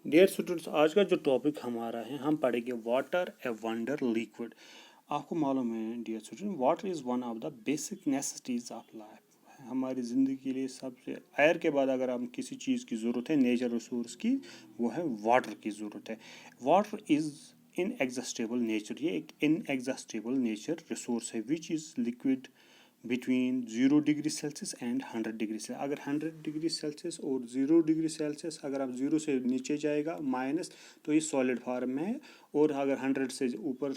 Dear students, आज का जो टॉपिक हमारा है, हम पढ़ेंगे वाटर ए वंडर लिक्विड। आपको मालूम है dear student, water is one of the basic necessities of life. हमारी ज़िंदगी के लिए सबसे एयर के बाद अगर हम किसी चीज़ की ज़रूरत है, नेचर रिसोर्स की, वो है वाटर की ज़रूरत है। वाटर इज़ इनएग्जॉस्टेबल नेचर, ये एक इनएग्जॉस्टेबल नेचर रिसोर्स है which is liquid between 0 degree Celsius and 100 degree Celsius. अगर 100 डिग्री सेल्सियस और 0 डिग्री सेल्सियस, अगर आप 0 से नीचे जाएगा माइनस, तो ये सॉलिड फॉर्म में है। और अगर 100 से ऊपर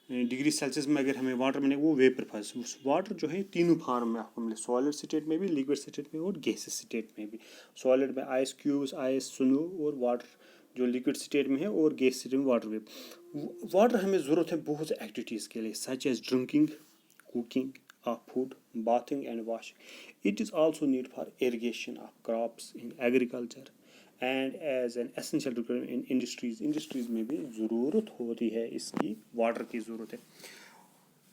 डिग्री सेल्सियस में अगर हमें वाटर मिले, वो वेपर फेज। वाटर जो है तीनों फॉर्म में आपको मिले, सॉलिड स्टेट में भी, लिक्विड स्टेट में और गैसेस स्टेट में भी। सॉलिड में आइस क्यूब्स, आइस, स्नो, और वाटर जो लिक्विड स्टेट में है, और गैस स्टेट में वाटर वेपर। वाटर हमें ज़रूरत है बहुत से एक्टिविटीज़ के लिए, such as drinking, cooking of food, bathing and washing. It is also need for irrigation of crops in agriculture and as an essential requirement in industries. Industries में भी ज़रूरत होती है, इसकी वाटर की ज़रूरत है।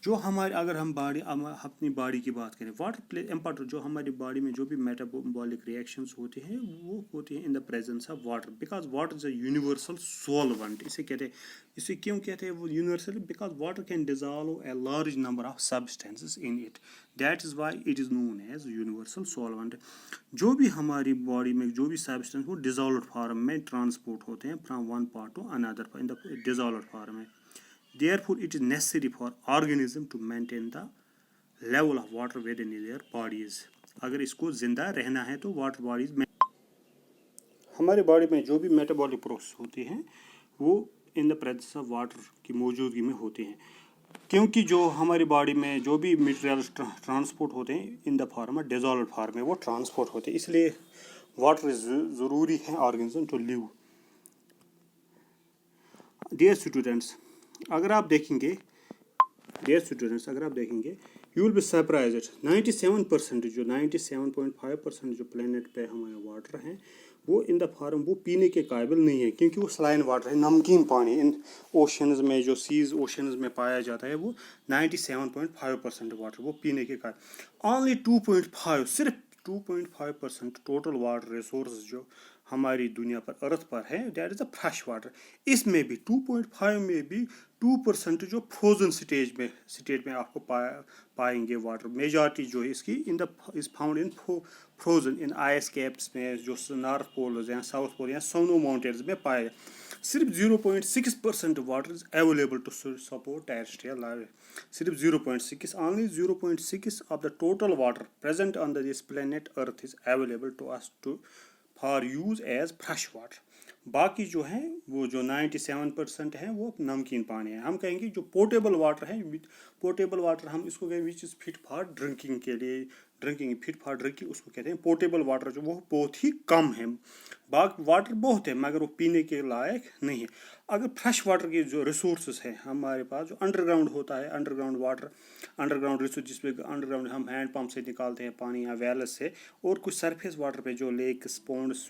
जो हमारे, अगर हम अपनी बॉडी की बात करें, वाटर प्ले इम्पोर्टेंट। जो हमारी बॉडी में जो भी मेटाबॉलिक रिएक्शंस होती हैं, वो होती हैं in the presence of water, because water is a universal solvent. इसे कहते हैं, इसे क्यों कहते हैं वो universal? Because water can dissolve a large number of substances in it, that is why it is known as universal solvent. जो भी हमारी बॉडी में जो भी सब्सटेंस, वो डिजॉल्व फॉर्म में ट्रांसपोर्ट होते हैं from one part two another in the dissolve form में। Therefore, it is necessary for organism to maintain the level of water within their bodies. अगर इसको जिंदा रहना है तो वाटर बॉडीज में, हमारे बॉडी में जो भी मेटाबॉलिक प्रोसेस होती हैं, वो इन द प्रेजेंस ऑफ वाटर की मौजूदगी में होते हैं। क्योंकि जो हमारी बॉडी में जो भी मटेरियल ट्रांसपोर्ट होते हैं in the form of dissolve form में, वो ट्रांसपोर्ट होते हैं, इसलिए वाटर ज़रूरी है organism to live. Dear students, अगर आप देखेंगे, यू विल बी सरप्राइज्ड, 97% जो 97.5% जो प्लेनेट पे हमारे वाटर हैं, वो इन द फॉर्म, वो पीने के काबिल नहीं है, क्योंकि वो सलाइन वाटर है, नमकीन पानी। इन ओशंस में, जो सीज ओशंस में पाया जाता है, वो 97.5% वाटर वो पीने के काबिल। ओनली 2.5, सिर्फ 2.5% टोटल वाटर रिसोर्स जो हमारी दुनिया पर, अर्थ पर है, that is the fresh water. इसमें भी 2.5 में भी 2% जो फ्रोजन स्टेट में आपको पाएंगे वाटर। मेजॉरिटी जो है इसकी is found in frozen in ice caps में, जो नॉर्थ पोल या साउथ पोल या स्नो माउंटेन्स में पाया जाए। सिर्फ 0.6% water is available to support terrestrial life. सिर्फ 0.6, only 0.6 of the total water present on this planet Earth is available to us to for use as fresh water. बाकी जो है, वो जो 97% है, वो नमकीन पानी है। हम कहेंगे जो पोर्टेबल वाटर है, पोर्टेबल वाटर हम इसको कहेंगे which is fit for drinking के लिए, फिट फॉर ड्रिंकिंग उसको कहते हैं पोर्टेबल वाटर, जो वो बहुत ही कम है। बाकी वाटर बहुत है, मगर वो पीने के लायक नहीं है। अगर फ्रेश वाटर के जो रिसोर्सेज है हमारे पास, जो अंडरग्राउंड होता है, अंडरग्राउंड वाटर, अंडरग्राउंड रिसोर्स, जिसमें अंडरग्राउंड हम हैंड पंप से निकालते हैं पानी या वेल्स से, और कुछ सरफेस वाटर पे जो लेक्स, पॉन्ड्स,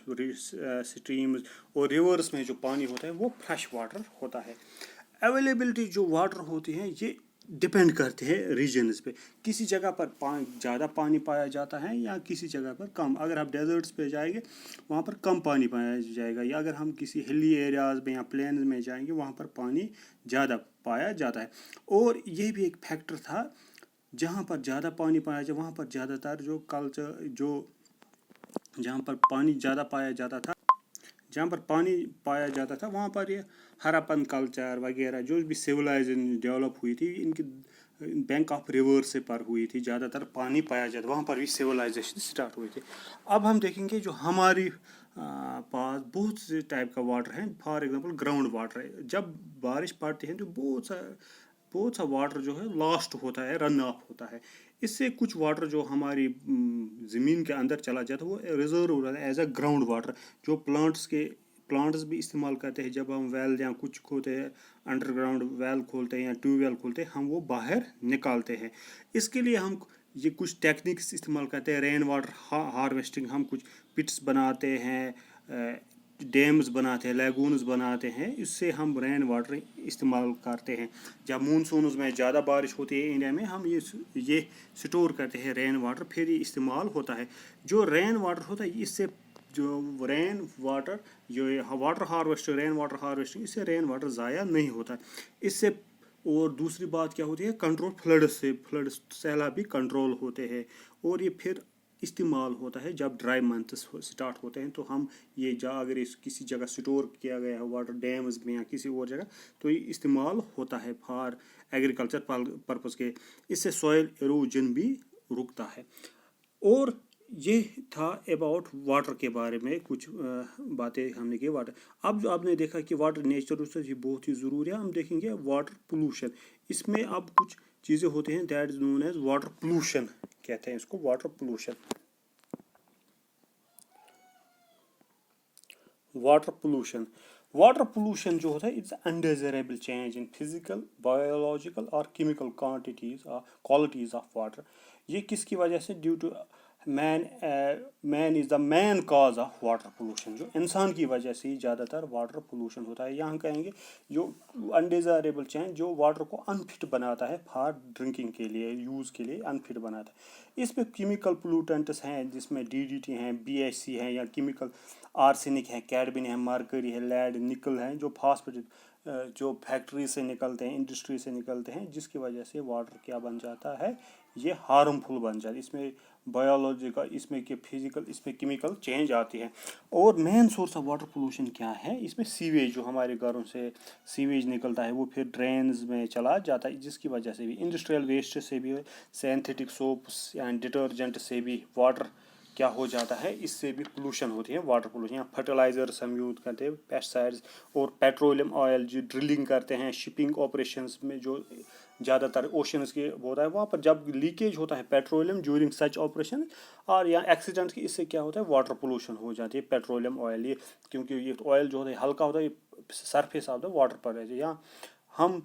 स्ट्रीम्स और रिवर्स में जो पानी होता है, वो फ्रेश वाटर होता है। अवेलेबिलिटी जो वाटर होती है, ये डिपेंड करते हैं रीजन्स पे। किसी जगह पर ज़्यादा पानी पाया जाता है या किसी जगह पर कम। अगर आप डेजर्ट्स पे जाएंगे, वहाँ पर कम पानी पाया जाएगा, या अगर हम किसी हिली एरियाज़ में या प्लेन्स में जाएंगे, वहाँ पर पानी ज़्यादा पाया जाता है। और ये भी एक फैक्टर था, जहाँ पर ज़्यादा पानी पाया जाए, वहाँ पर ज़्यादातर जो कल्चर, जहाँ पर पानी ज़्यादा पाया जाता था, वहाँ पर ये हरापन कल्चर वगैरह जो भी सिविलाइजेशन डेवलप हुई थी, इनकी बैंक ऑफ रिवर से पर हुई थी, ज़्यादातर पानी पाया जाता, वहाँ पर भी सिविलाइजेशन स्टार्ट हुई थी। अब हम देखेंगे जो हमारी पास बहुत से टाइप का वाटर है। फॉर एग्जांपल ग्राउंड वाटर है, जब बारिश पड़ती है तो बहुत सा वाटर जो है लॉस्ट होता है, रन ऑफ होता है। इससे कुछ वाटर जो हमारी ज़मीन के अंदर चला जाता है, वो रिजर्व हो जाता है एज अ ग्राउंड वाटर, जो प्लांट्स भी इस्तेमाल करते हैं। जब हम वेल या कुछ खोलते हैं, अंडरग्राउंड वेल खोलते हैं या ट्यूबवेल खोलते हैं, हम वो बाहर निकालते हैं। इसके लिए हम ये कुछ टेक्निक्स इस्तेमाल करते हैं, रेन वाटर हार्वेस्टिंग। हम कुछ पिट्स बनाते हैं, डैम्स बनाते हैं, लैगून्स बनाते हैं, इससे हम रेन वाटर इस्तेमाल करते हैं। जब मानसून में ज़्यादा बारिश होती है इंडिया में, हम ये स्टोर करते हैं रेन वाटर, फिर ये इस्तेमाल होता है। जो रेन वाटर होता है, इससे जो रेन वाटर जो water harvesting rain water harvesting, इससे रेन वाटर ज़ाया नहीं होता इससे। और दूसरी बात क्या होती है, कंट्रोल फ्लड सैलाब भी कंट्रोल होते हैं। और ये फिर इस्तेमाल होता है जब ड्राई मंथ्स स्टार्ट होते हैं, तो हम ये अगर इस किसी जगह स्टोर किया गया है वाटर डैम्स में या किसी और जगह, तो ये इस्तेमाल होता है फॉर एग्रीकल्चर पर्पस के। इससे सॉइल एरोजन भी रुकता है। और ये था अबाउट वाटर के बारे में कुछ बातें हमने की वाटर। अब जो आपने देखा कि वाटर नेचर रिसोर्स ये बहुत ही ज़रूरी है, हम देखेंगे वाटर पोल्यूशन। इसमें अब कुछ चीज़ें होती हैं that is known as water pollution, कहते हैं इसको वाटर पोल्यूशन। वाटर पोल्यूशन जो होता है it's undesirable change in physical, biological और केमिकल क्वालिटीज ऑफ वाटर। ये किसकी वजह से, due to man is the main cause of water pollution. जो इंसान की वजह से ही ज़्यादातर वाटर पोल्यूशन होता है। यहाँ कहेंगे जो अनडिजायरेबल चेंज जो वाटर को अनफिट बनाता है फॉर ड्रिंकिंग के लिए, यूज़ के लिए अनफिट बनाता है। इसमें केमिकल पोल्यूटेंट्स हैं जिसमें DDT हैं, BHC हैं, या केमिकल आर्सेनिक है, कैडमिन है, मरकरी है, लेड, निकल है, जो फास्फेट जो फैक्ट्री से निकलते हैं, इंडस्ट्री से निकलते हैं, जिसकी वजह से वाटर क्या बन जाता है, ये हार्मफुल बन जाता है। इसमें बायोलॉजिकल, इसमें के फिजिकल, इसमें केमिकल चेंज आती है। और main source of water pollution क्या है, इसमें सीवेज, जो हमारे घरों से सीवेज निकलता है वो फिर ड्रेन्स में चला जाता है, जिसकी वजह से भी इंडस्ट्रियल वेस्ट से भी, सिंथेटिक सोप्स एंड डिटर्जेंट से भी वाटर क्या हो जाता है, इससे भी पोल्यूशन होती है, वाटर पोल्यूशन। फर्टिलाइजर्स हम यूज़ करते हैं, पेस्टिसाइड्स और पेट्रोलियम ऑयल जो ड्रिलिंग करते हैं, शिपिंग ऑपरेशंस में जो ज़्यादातर ओशंस के होता है, वहाँ पर जब लीकेज होता है पेट्रोलियम ड्यूरिंग सच ऑपरेशन और या एक्सीडेंट की, इससे क्या होता है, वाटर पोल्यूशन हो जाती है। पेट्रोलियम ऑयल ये, क्योंकि ये ऑयल जो होता है हल्का होता है, सरफेस ऑफ द वाटर पर रहते हैं। या हम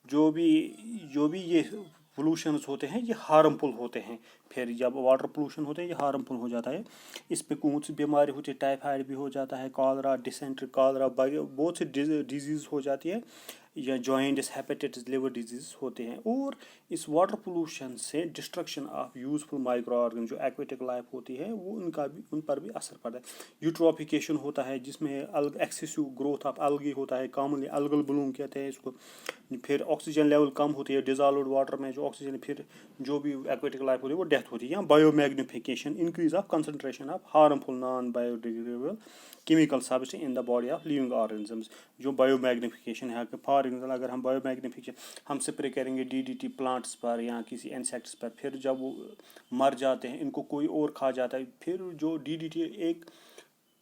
जो भी ये पोल्यूशंस होते हैं ये हार्मफुल होते हैं। फिर जब वाटर पोल्यूशन होते हैं ये हार्मफुल हो जाता है। इस पे कौन सी बीमारी होती है, टाइफाइड भी हो जाता है, कॉलरा, डिसेंट्री, कॉलरा, बहुत सी डिजीज़ हो जाती है, या जॉइंट्स, हेपेटाइटिस, लिवर डिजीज होते हैं। और इस वाटर पोल्यूशन से destruction of useful micro organ जो एक्वेटिक लाइफ होती है वो उन पर भी असर पड़ता है। यूट्रोफिकेशन होता है जिसमें एक्सेसिव ग्रोथ ऑफ अलगी होता है, कॉमनली अलगल ब्लूम कहते हैं इसको। फिर ऑक्सीजन लेवल कम होती है, डिजॉल्व्ड वाटर में जो ऑक्सीजन, फिर जो भी एक्वेटिक लाइफ होती है वो डेथ होती है। या biomagnification, increase of concentration of harmful non biodegradable chemical substance in the body of living organisms. जो बायोमैग्निफिकेशन है, फॉर एग्जाम्पल अगर हम बायोमैग्निफिकेशन हम स्प्रे करेंगे DDT प्लांट्स पर या किसी इंसेक्ट्स पर, फिर जब वो मर जाते हैं, इनको कोई और खा जाता है, फिर जो DDT एक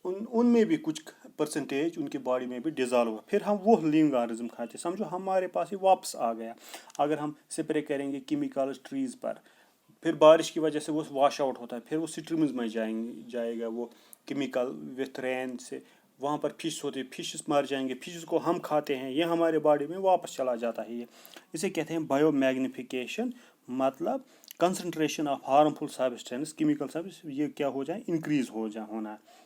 उनमें भी कुछ परसेंटेज उनकी बॉडी में भी डिजॉल्व हुआ, फिर हम वो लिविंग ऑर्गेनिज्म खाते, समझो हमारे पास ही वापस आ गया। अगर हम स्प्रे करेंगे केमिकल ट्रीज पर, फिर बारिश की वजह से वो वॉश आउट होता है, फिर वो स्ट्रीम्स में जाएगा वो केमिकल विथ रेन से, वहाँ पर फिश होती है, फिशेस मर जाएंगे, फिशेस को हम खाते हैं, ये हमारे बॉडी में वापस चला जाता है। ये इसे कहते हैं बायोमैग्निफिकेशन, मतलब concentration of harmful substance, chemical substance, ये क्या हो जाए, इंक्रीज होना है।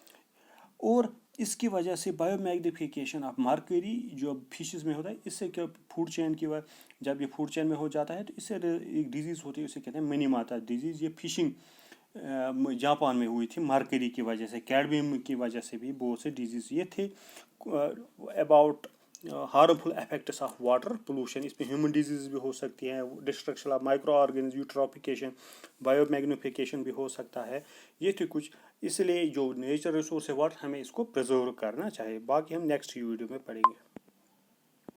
और इसकी वजह से बायोमैग्निफिकेशन ऑफ मरकरी जो फिशेस में होता है, इससे क्या फूड चेन की वजह, जब ये फूड चेन में हो जाता है तो इससे एक डिजीज़ होती है, उसे कहते हैं मिनीमाता डिजीज़। ये फिशिंग जापान में हुई थी मरकरी की वजह से, कैडमियम की वजह से भी बहुत से डिजीज़ ये थे। About harmful effects of water pollution, इसमें ह्यूमन डिजीज़ भी हो सकती हैं, destruction of micro organism, eutrophication, biomagnification भी हो सकता है। ये थे कुछ, इसलिए जो नेचर रिसोर्स है वाटर, हमें इसको प्रिजर्व करना चाहिए। बाकी हम नेक्स्ट वीडियो में पढ़ेंगे।